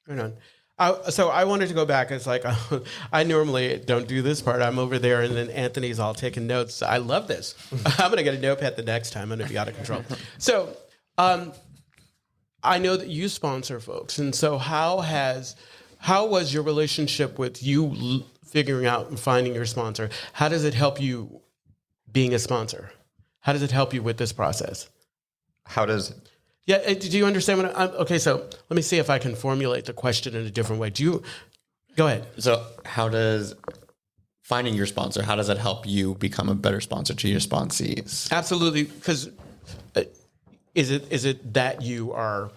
Right on. So I wanted to go back. It's like I normally don't do this part. I'm over there, and then Anthony's all taking notes. I love this. I'm going to get a notepad the next time. I'm going to be out of control. So I know that you sponsor folks, and so how was your relationship with you figuring out and finding your sponsor? How does it help you being a sponsor? How does it help you with this process? How does... Yeah, do you understand what okay, so let me see if I can formulate the question in a different way. Go ahead. So how does finding your sponsor, how does that help you become a better sponsor to your sponsees? Absolutely, because is it that you are,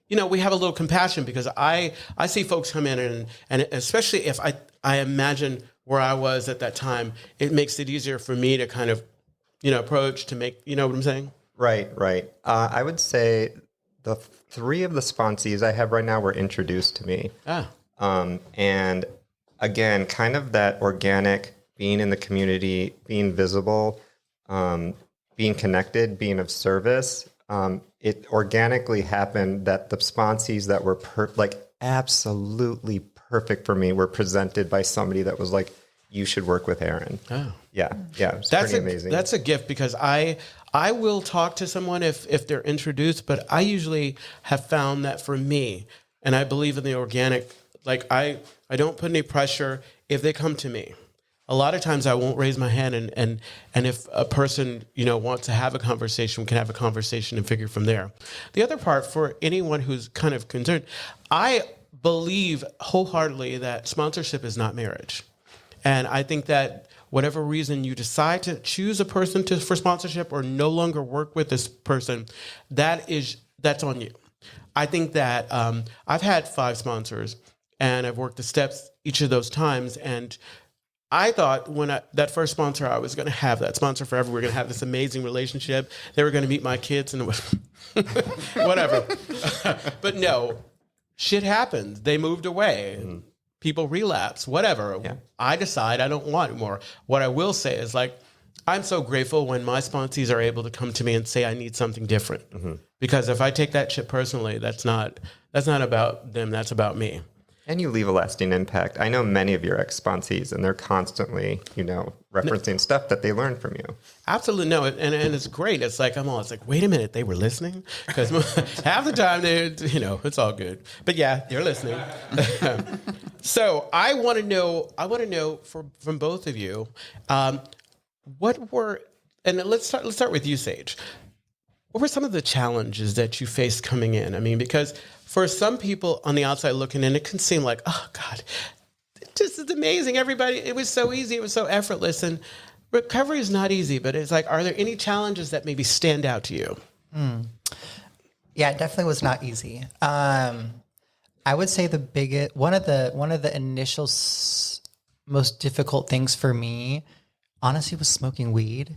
we have a little compassion because I see folks come in and especially if I imagine where I was at that time, it makes it easier for me to kind of, approach to make, you know what I'm saying? Right. I would say the 3 of the sponsees I have right now were introduced to me. And again, kind of that organic, being in the community, being visible, being connected, being of service. It organically happened that the sponsees that were absolutely perfect for me were presented by somebody that was like, you should work with Aaron. Oh. Yeah. It's pretty amazing. That's a gift because I will talk to someone if they're introduced, but I usually have found that for me, and I believe in the organic, like I don't put any pressure if they come to me. A lot of times I won't raise my hand and if a person, wants to have a conversation, we can have a conversation and figure from there. The other part for anyone who's kind of concerned, I believe wholeheartedly that sponsorship is not marriage. And I think that whatever reason you decide to choose a person for sponsorship or no longer work with this person, that's on you. I think that I've had 5 sponsors and I've worked the steps each of those times. And I thought that first sponsor, I was going to have that sponsor forever. We're going to have this amazing relationship. They were going to meet my kids and whatever. But no, shit happens. They moved away. Mm-hmm. People relapse, whatever. Yeah. I decide I don't want more. What I will say is I'm so grateful when my sponsees are able to come to me and say, I need something different. Mm-hmm. Because if I take that shit personally, that's not about them. That's about me. And you leave a lasting impact. I know many of your ex-sponsees, and they're constantly, referencing stuff that they learned from you. Absolutely. No, and it's great. It's like, wait a minute, they were listening? Because half the time, it's all good. But yeah, they're listening. So I want to know from both of you, what were, and let's start with you, Sage. What were some of the challenges that you faced coming in? I mean, because for some people on the outside looking in, it can seem like, oh God, this is amazing. Everybody, it was so easy. It was so effortless. And recovery is not easy, but it's like, are there any challenges that maybe stand out to you? Yeah, it definitely was not easy. I would say one of the initial most difficult things for me, honestly, was smoking weed.